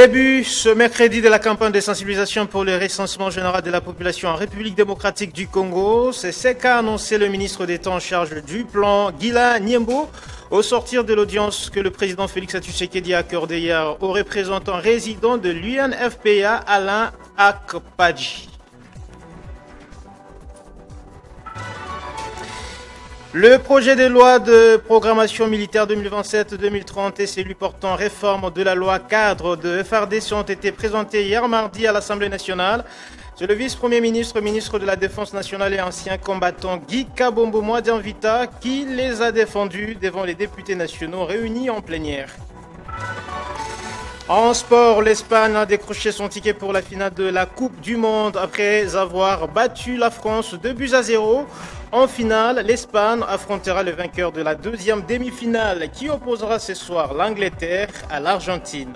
Début ce mercredi de la campagne de sensibilisation pour le recensement général de la population en République démocratique du Congo. C'est ce qu'a annoncé le ministre d'État en charge du plan, Guila Niembo, au sortir de l'audience que le président Félix Tshisekedi a accordée hier aux représentants résidents de l'UNFPA, Alain Akpadji. Le projet de loi de programmation militaire 2027-2030 et celui portant réforme de la loi cadre de FARDC ont été présentés hier mardi à l'Assemblée nationale. C'est le vice-premier ministre, ministre de la Défense nationale et ancien combattant Guy Kabombo Mwadianvita qui les a défendus devant les députés nationaux réunis en plénière. En sport, l'Espagne a décroché son ticket pour la finale de la Coupe du Monde après avoir battu la France 2-0. En finale, l'Espagne affrontera le vainqueur de la deuxième demi-finale qui opposera ce soir l'Angleterre à l'Argentine.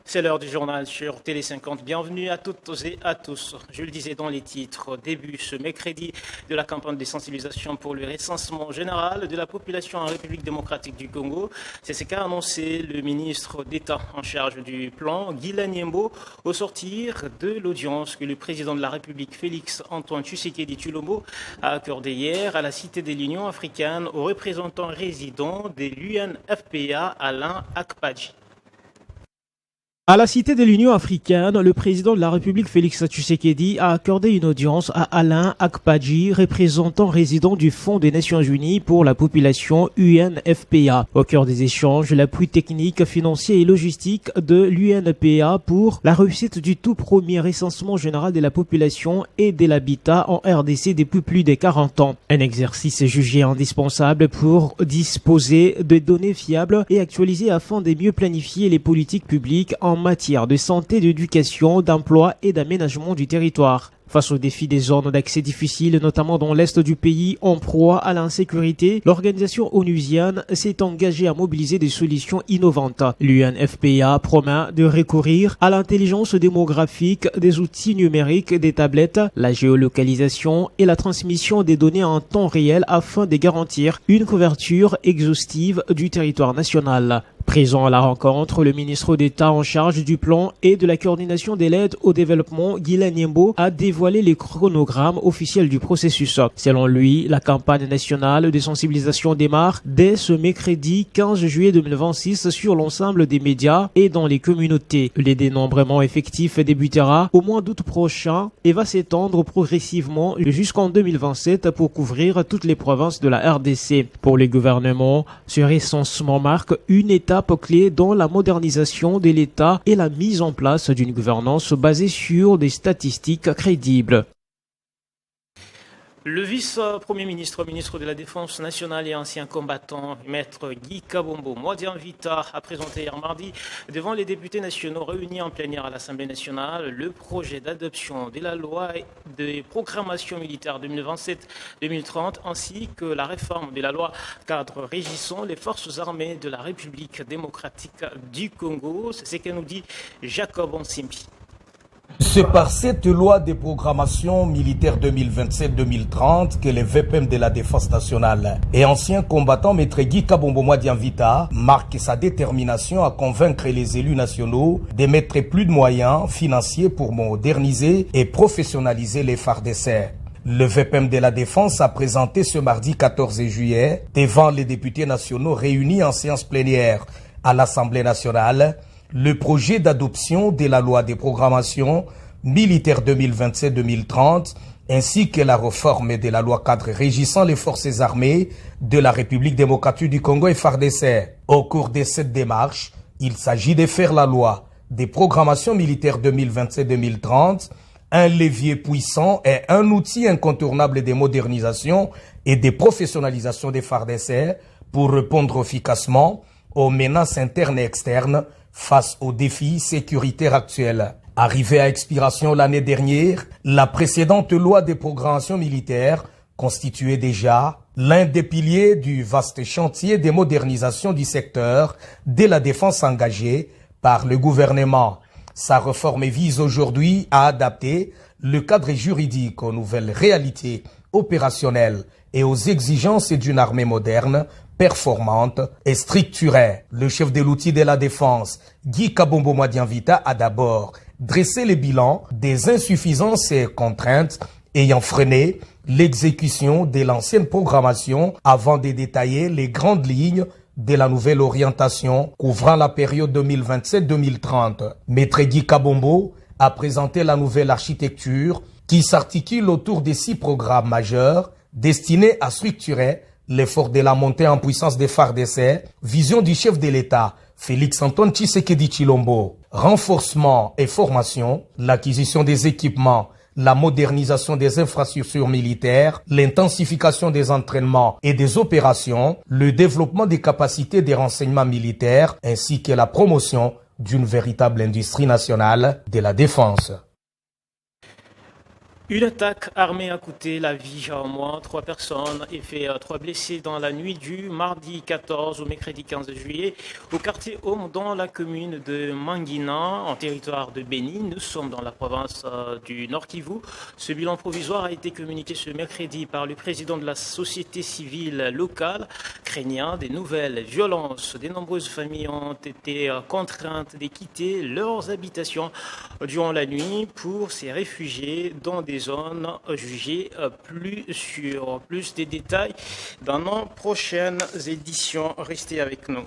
C'est l'heure du journal sur Télé 50. Bienvenue à toutes et à tous. Je le disais dans les titres, début ce mercredi de la campagne de sensibilisation pour le recensement général de la population en République démocratique du Congo. C'est ce qu'a annoncé le ministre d'État en charge du plan, Guila Niembo, au sortir de l'audience que le président de la République, Félix Antoine Tshisekedi Tshilombo, a accordée hier à la Cité de l'Union africaine aux représentants résidents de l'UNFPA, Alain Akpadji. À la Cité de l'Union africaine, le président de la République Félix Tshisekedi a accordé une audience à Alain Akpadji, représentant résident du Fonds des Nations Unies pour la population UNFPA. Au cœur des échanges, l'appui technique, financier et logistique de l'UNFPA pour la réussite du tout premier recensement général de la population et de l'habitat en RDC depuis plus de 40 ans. Un exercice jugé indispensable pour disposer de données fiables et actualisées afin de mieux planifier les politiques publiques en matière de santé, d'éducation, d'emploi et d'aménagement du territoire. Face aux défis des zones d'accès difficiles, notamment dans l'est du pays, en proie à l'insécurité, l'organisation onusienne s'est engagée à mobiliser des solutions innovantes. L'UNFPA promet de recourir à l'intelligence démographique, des outils numériques, des tablettes, la géolocalisation et la transmission des données en temps réel afin de garantir une couverture exhaustive du territoire national. Présent à la rencontre, le ministre d'État en charge du plan et de la coordination de l'aide au développement, Guila Niembo, a dévoilé les chronogrammes officiels du processus. Selon lui, la campagne nationale de sensibilisation démarre dès ce mercredi 15 juillet 2026 sur l'ensemble des médias et dans les communautés. Le dénombrement effectif débutera au mois d'août prochain et va s'étendre progressivement jusqu'en 2027 pour couvrir toutes les provinces de la RDC. Pour le gouvernement, ce recensement marque une étape clé dans la modernisation de l'État et la mise en place d'une gouvernance basée sur des statistiques crédibles. Le vice-premier ministre, ministre de la Défense nationale et ancien combattant, maître Guy Kabombo Mwadianvita, a présenté hier mardi devant les députés nationaux réunis en plénière à l'Assemblée nationale le projet d'adoption de la loi de programmation militaire 2027-2030 ainsi que la réforme de la loi cadre régissant les forces armées de la République démocratique du Congo. C'est ce que nous dit Jacob Onsimbi. C'est par cette loi de programmation militaire 2027-2030 que le VPM de la Défense nationale et ancien combattant maître Guy Kabombo Mwadianvita marque sa détermination à convaincre les élus nationaux de mettre plus de moyens financiers pour moderniser et professionnaliser les FARDC. Le VPM de la Défense a présenté ce mardi 14 juillet devant les députés nationaux réunis en séance plénière à l'Assemblée nationale le projet d'adoption de la loi de programmation militaire 2027-2030 ainsi que la réforme de la loi cadre régissant les forces armées de la République démocratique du Congo et FARDC. Au cours de cette démarche, il s'agit de faire la loi de programmation militaire 2027-2030 un levier puissant et un outil incontournable de modernisation et de professionnalisation des FARDC pour répondre efficacement aux menaces internes et externes face aux défis sécuritaires actuels. Arrivée à expiration l'année dernière, la précédente loi de programmation militaire constituait déjà l'un des piliers du vaste chantier de modernisation du secteur de la défense engagé par le gouvernement. Sa réforme vise aujourd'hui à adapter le cadre juridique aux nouvelles réalités opérationnelles et aux exigences d'une armée moderne performante et structurée. Le chef de l'outil de la défense, Guy Kabombo Madianvita, a d'abord dressé le bilan des insuffisances et contraintes ayant freiné l'exécution de l'ancienne programmation avant de détailler les grandes lignes de la nouvelle orientation couvrant la période 2027-2030. Maître Guy Kabombo a présenté la nouvelle architecture qui s'articule autour de 6 programmes majeurs destinés à structurer l'effort de la montée en puissance des FARDC, vision du chef de l'État, Félix-Antoine Tshisekedi Tshilombo, renforcement et formation, l'acquisition des équipements, la modernisation des infrastructures militaires, l'intensification des entraînements et des opérations, le développement des capacités des renseignements militaires, ainsi que la promotion d'une véritable industrie nationale de la défense. Une attaque armée a coûté la vie à au moins 3 personnes et fait 3 blessés dans la nuit du mardi 14 au mercredi 15 juillet au quartier Homme dans la commune de Mangina en territoire de Beni. Nous sommes dans la province du Nord Kivu. Ce bilan provisoire a été communiqué ce mercredi par le président de la société civile locale, craignant des nouvelles violences. De nombreuses familles ont été contraintes de quitter leurs habitations durant la nuit pour se réfugier dans des zones jugées plus sûres. Plus de détails dans nos prochaines éditions. Restez avec nous.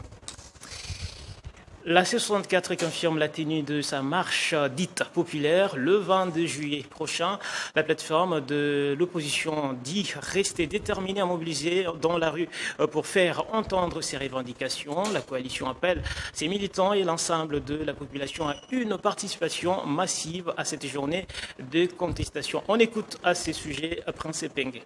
La C64 confirme la tenue de sa marche dite populaire le 22 juillet prochain. La plateforme de l'opposition dit rester déterminée à mobiliser dans la rue pour faire entendre ses revendications. La coalition appelle ses militants et l'ensemble de la population à une participation massive à cette journée de contestation. On écoute à ces sujets Prince Pengue.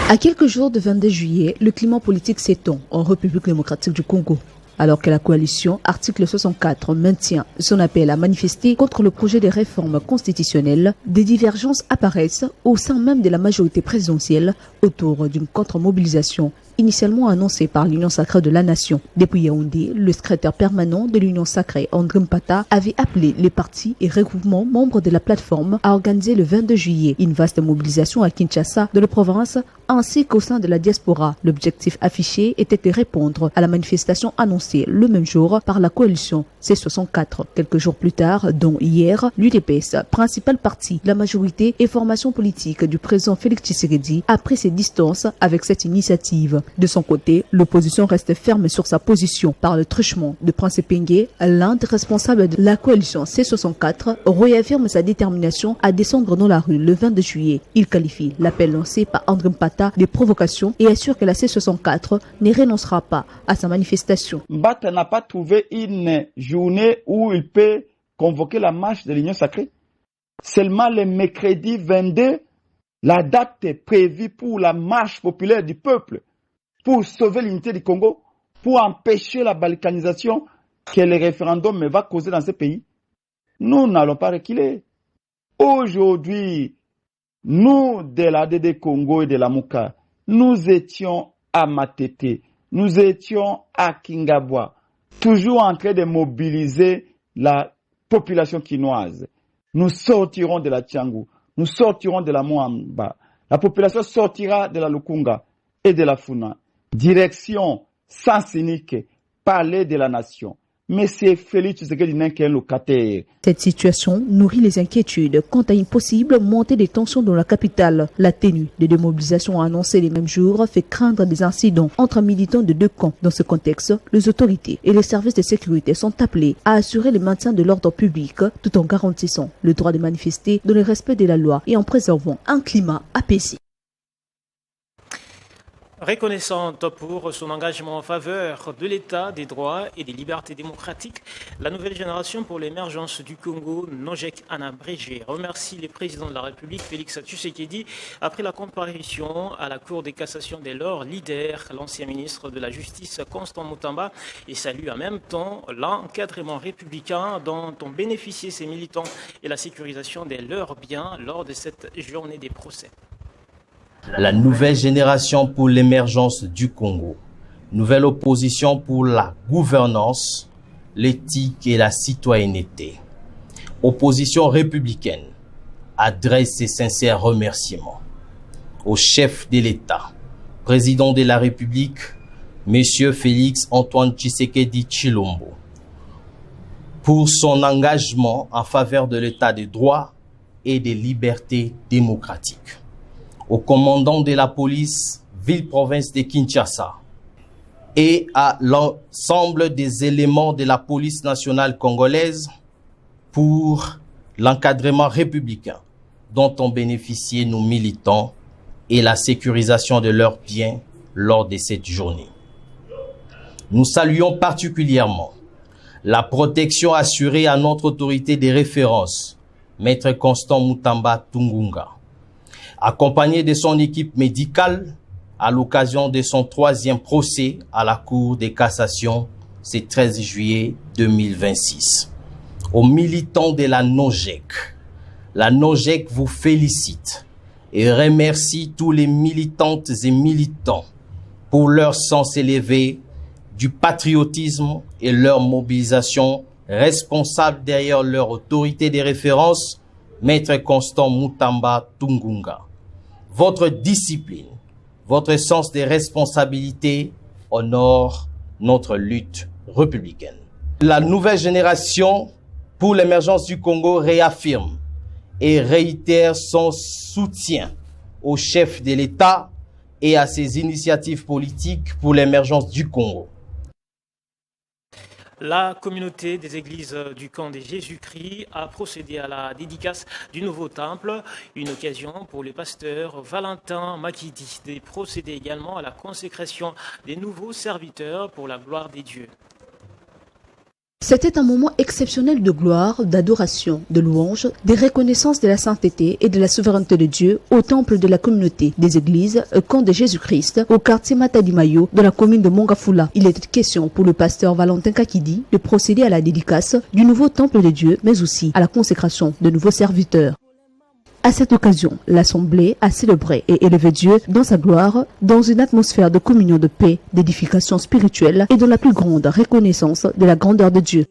À quelques jours du 22 juillet, le climat politique s'étend en République démocratique du Congo. Alors que la coalition, article 64, maintient son appel à manifester contre le projet de réforme constitutionnelle, des divergences apparaissent au sein même de la majorité présidentielle autour d'une contre-mobilisation initialement annoncée par l'Union sacrée de la Nation. Depuis Yaoundé, le secrétaire permanent de l'Union sacrée, André Mpata, avait appelé les partis et regroupements membres de la plateforme à organiser le 22 juillet une vaste mobilisation à Kinshasa, de la province, ainsi qu'au sein de la diaspora. L'objectif affiché était de répondre à la manifestation annoncée le même jour par la coalition C64. Quelques jours plus tard, dont hier, l'UDPS, principal parti de la majorité et formation politique du président Félix Tshisekedi, a pris ses distances avec cette initiative. De son côté, l'opposition reste ferme sur sa position. Par le truchement de Prince Pengue, l'un des responsables de la coalition C64 réaffirme sa détermination à descendre dans la rue le 22 juillet. Il qualifie l'appel lancé par André Mpata de provocation et assure que la C64 ne renoncera pas à sa manifestation. Mbata n'a pas trouvé une journée où il peut convoquer la marche de l'Union sacrée. Seulement le mercredi 22, la date est prévue pour la marche populaire du peuple, pour sauver l'unité du Congo, pour empêcher la balkanisation que le référendum va causer dans ce pays. Nous n'allons pas reculer. Aujourd'hui, nous, de l'ADD Congo et de la Mouka, nous étions à Matete, nous étions à Kingabwa, toujours en train de mobiliser la population quinoise. Nous sortirons de la Tiangou, nous sortirons de la Moamba, la population sortira de la Lukunga et de la Funa. Direction Sens Unique, palais de la nation. Mais c'est Félix Tshisekedi n'est qu'un locataire. Cette situation nourrit les inquiétudes quant à une possible montée des tensions dans la capitale. La tenue de démobilisation annoncée les mêmes jours fait craindre des incidents entre militants de deux camps. Dans ce contexte, les autorités et les services de sécurité sont appelés à assurer le maintien de l'ordre public tout en garantissant le droit de manifester dans le respect de la loi et en préservant un climat apaisé. Reconnaissante pour son engagement en faveur de l'État, des droits et des libertés démocratiques, la nouvelle génération pour l'émergence du Congo, Nojek Anabrégé, remercie le président de la République, Félix Tshisekedi, après la comparution à la Cour de cassation de leur leader, l'ancien ministre de la Justice, Constant Mutamba, et salue en même temps l'encadrement républicain dont ont bénéficié ces militants et la sécurisation de leurs biens lors de cette journée des procès. La nouvelle génération pour l'émergence du Congo, nouvelle opposition pour la gouvernance, l'éthique et la citoyenneté. Opposition républicaine adresse ses sincères remerciements au chef de l'État, président de la République, M. Félix Antoine Tshisekedi Tshilombo, pour son engagement en faveur de l'état de droit et des libertés démocratiques. Au commandant de la police ville-province de Kinshasa et à l'ensemble des éléments de la police nationale congolaise pour l'encadrement républicain dont ont bénéficié nos militants et la sécurisation de leurs biens lors de cette journée. Nous saluons particulièrement la protection assurée à notre autorité de référence, Maître Constant Mutamba Tungunga, accompagné de son équipe médicale à l'occasion de son 3e procès à la Cour de cassation ce 13 juillet 2026. Aux militants de la NOJEC vous félicite et remercie tous les militantes et militants pour leur sens élevé du patriotisme et leur mobilisation responsable derrière leur autorité de référence, Maître Constant Mutamba Tungunga. Votre discipline, votre sens des responsabilités honore notre lutte républicaine. La nouvelle génération pour l'émergence du Congo réaffirme et réitère son soutien au chef de l'État et à ses initiatives politiques pour l'émergence du Congo. La communauté des églises du camp de Jésus-Christ a procédé à la dédicace du nouveau temple, une occasion pour le pasteur Valentin Makidi de procéder également à la consécration des nouveaux serviteurs pour la gloire des dieux. C'était un moment exceptionnel de gloire, d'adoration, de louange, de reconnaissance de la sainteté et de la souveraineté de Dieu au temple de la communauté des églises camp de Jésus-Christ au quartier Matadi-Mayo de la commune de Mongafula. Il était question pour le pasteur Valentin Makidi de procéder à la dédicace du nouveau temple de Dieu, mais aussi à la consécration de nouveaux serviteurs. À cette occasion, l'Assemblée a célébré et élevé Dieu dans sa gloire, dans une atmosphère de communion de paix, d'édification spirituelle et dans la plus grande reconnaissance de la grandeur de Dieu.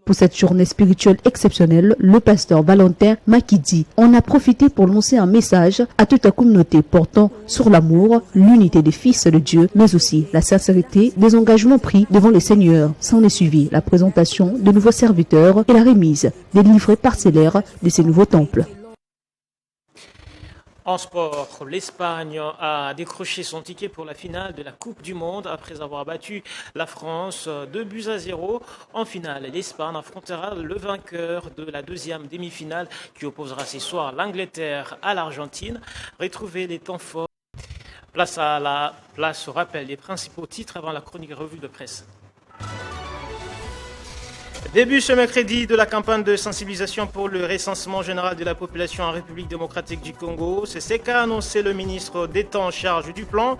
Pour cette journée spirituelle exceptionnelle, le pasteur Valentin Makidi en a profité pour lancer un message à toute la communauté portant sur l'amour, l'unité des fils de Dieu, mais aussi la sincérité des engagements pris devant le Seigneur. S'en est suivi la présentation de nouveaux serviteurs et la remise des livrets parcellaires de ces nouveaux temples. En sport, l'Espagne a décroché son ticket pour la finale de la Coupe du Monde après avoir battu la France 2-0. En finale, l'Espagne affrontera le vainqueur de la deuxième demi-finale qui opposera ce soir l'Angleterre à l'Argentine. Retrouvez les temps forts. Place au rappel des principaux titres avant la chronique revue de presse. Début ce mercredi de la campagne de sensibilisation pour le recensement général de la population en République démocratique du Congo. C'est ce qu'a annoncé le ministre d'État en charge du plan,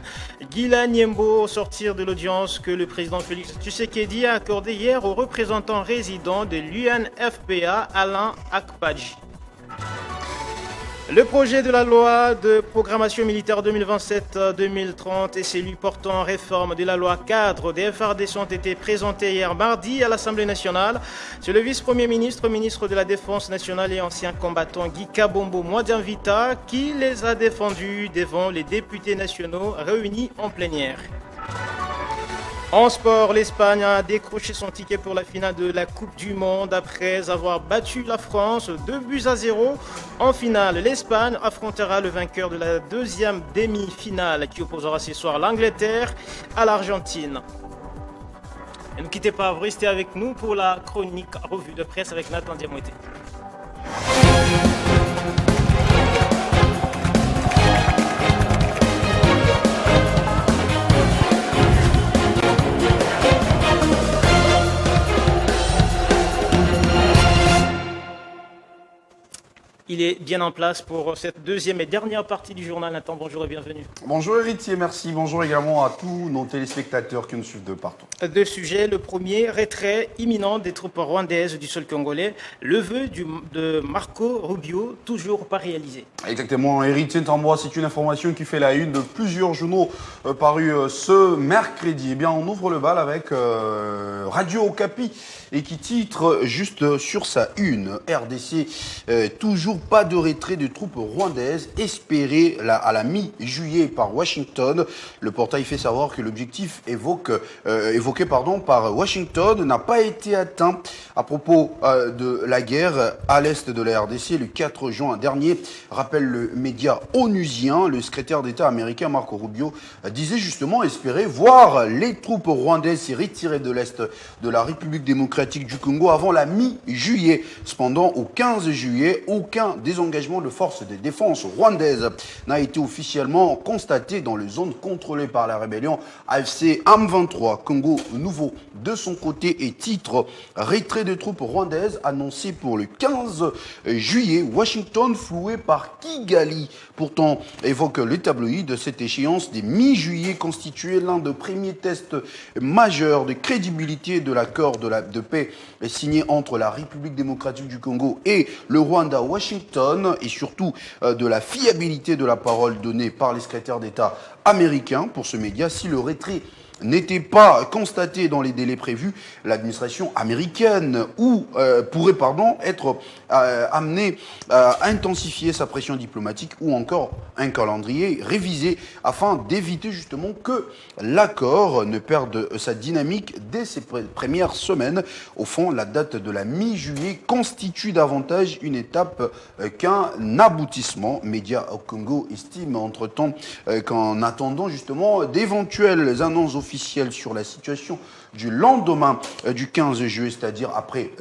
Guila Niembo, au sortir de l'audience que le président Félix Tshisekedi a accordée hier aux représentants résidents de l'UNFPA, Alain Akpadji. Le projet de la loi de programmation militaire 2027-2030 et celui portant réforme de la loi cadre des FARDC ont été présentés hier mardi à l'Assemblée nationale. C'est le vice-premier ministre, ministre de la Défense nationale et ancien combattant Guy Kabombo Mwadianvita qui les a défendus devant les députés nationaux réunis en plénière. En sport, l'Espagne a décroché son ticket pour la finale de la Coupe du Monde après avoir battu la France 2-0. En finale, l'Espagne affrontera le vainqueur de la deuxième demi-finale qui opposera ce soir l'Angleterre à l'Argentine. Et ne quittez pas, vous restez avec nous pour la chronique revue de presse avec Nathan Diamouete. Il est bien en place pour cette deuxième et dernière partie du journal. Nathan, bonjour et bienvenue. Bonjour héritier, merci. Bonjour également à tous nos téléspectateurs qui nous suivent de partout. Deux sujets. Le premier, retrait imminent des troupes rwandaises du sol congolais. Le vœu de Marco Rubio, toujours pas réalisé. Exactement, héritier Ntamboa, c'est une information qui fait la une de plusieurs journaux parus ce mercredi. Eh bien, on ouvre le bal avec Radio Okapi et qui titre juste sur sa une. RDC toujours toujours pas de retrait de troupes rwandaises espéré à la mi-juillet par Washington. Le portail fait savoir que l'objectif évoqué par Washington n'a pas été atteint à propos de la guerre à l'est de la RDC le 4 juin dernier. Rappelle le média onusien, le secrétaire d'État américain Marco Rubio disait justement espérer voir les troupes rwandaises s'y retirer de l'est de la République démocratique du Congo avant la mi-juillet. Cependant, au 15 juillet, aucun désengagement de forces de défense rwandaises n'a été officiellement constaté dans les zones contrôlées par la rébellion AFC M23. Congo Nouveau, de son côté, et titre retrait de troupes rwandaises annoncé pour le 15 juillet. Washington floué par Kigali. Pourtant, évoque le tabloïd de cette échéance des mi-juillet constituait l'un des premiers tests majeurs de crédibilité de l'accord de paix signé entre la République démocratique du Congo et le Rwanda. Washington et surtout de la fiabilité de la parole donnée par les secrétaires d'État américains pour ce média. Si le retrait n'était pas constaté dans les délais prévus, l'administration américaine pourrait être amenée à intensifier sa pression diplomatique ou encore un calendrier révisé afin d'éviter justement que l'accord ne perde sa dynamique dès ses premières semaines. Au fond, la date de la mi-juillet constitue davantage une étape qu'un aboutissement. Média au Congo estime entre-temps qu'en attendant justement d'éventuelles annonces officielle sur la situation du lendemain du 15 juillet, c'est-à-dire après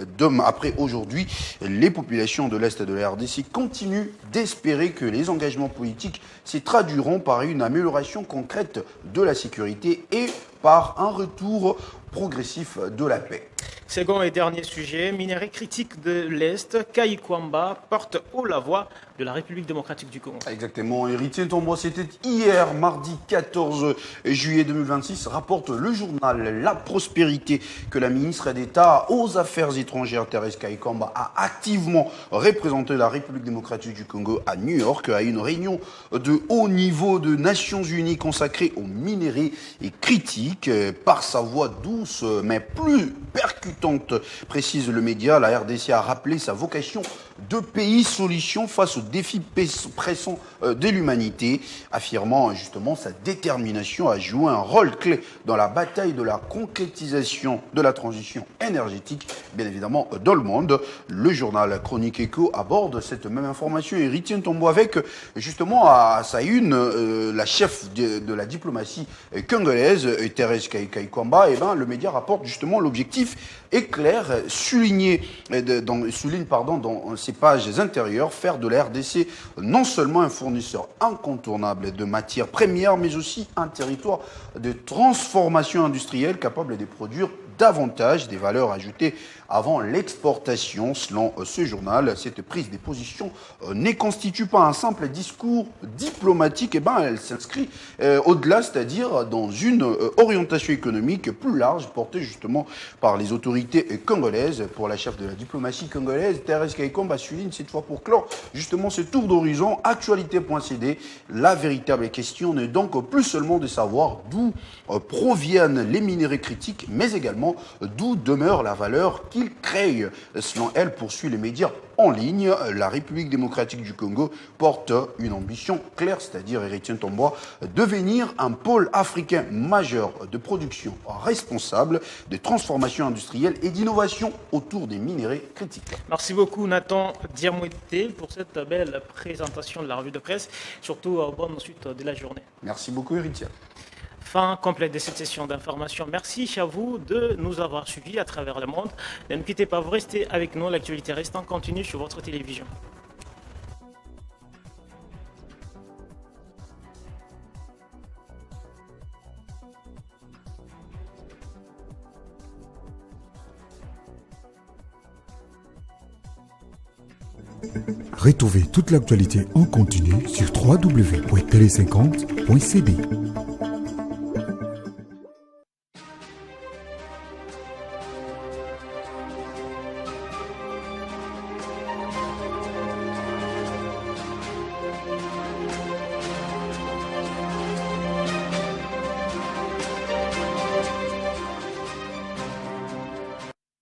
aujourd'hui, les populations de l'Est de la RDC continuent d'espérer que les engagements politiques se traduiront par une amélioration concrète de la sécurité et par un retour progressif de la paix. Second et dernier sujet, minerai critique de l'Est, Kaikwamba porte haut la voix de la République démocratique du Congo. Exactement, Héritier Tombois, c'était hier, mardi 14 juillet 2026, rapporte le journal La Prospérité que la ministre d'État aux Affaires étrangères, Thérèse Kaikwamba, a activement représenté la République démocratique du Congo à New York à une réunion de haut niveau de Nations Unies consacrée aux minerais et critiques. Par sa voix douce mais plus percutante, précise le média, la RDC a rappelé sa vocation de pays solution face aux défis pressants de l'humanité, affirmant justement sa détermination à jouer un rôle clé dans la bataille de la concrétisation de la transition énergétique, bien évidemment dans le monde. Le journal Chronique Éco aborde cette même information et Héritier Tombois avec justement à sa une la chef de la diplomatie congolaise, Thérèse Kaikwamba. Et le média rapporte justement l'objectif est clair, souligne dans ses pages intérieures, faire de la RDC non seulement un fournisseur incontournable de matières premières, mais aussi un territoire de transformation industrielle capable de produire davantage des valeurs ajoutées avant l'exportation. Selon ce journal, cette prise de position ne constitue pas un simple discours diplomatique, elle s'inscrit au-delà, c'est-à-dire dans une orientation économique plus large portée justement par les autorités congolaises. Pour la chef de la diplomatie congolaise, Thérèse Kaikwamba souligne cette fois pour clore justement ce tour d'horizon actualité.cd. La véritable question n'est donc plus seulement de savoir d'où proviennent les minéraux critiques, mais également d'où demeure la valeur qu'ils créent. Selon elle, poursuit les médias en ligne, la République démocratique du Congo porte une ambition claire, c'est-à-dire, Héritier Tombois, devenir un pôle africain majeur de production responsable, de transformation industrielle et d'innovation autour des minéraux critiques. Merci beaucoup Nathan Diamoueté pour cette belle présentation de la revue de presse, surtout bonne suite de la journée. Merci beaucoup Héritier. Fin complète de cette session d'information. Merci à vous de nous avoir suivis à travers le monde. Ne quittez pas, vous restez avec nous. L'actualité reste en continu sur votre télévision. Retrouvez toute l'actualité en continu sur www.tele50.cd.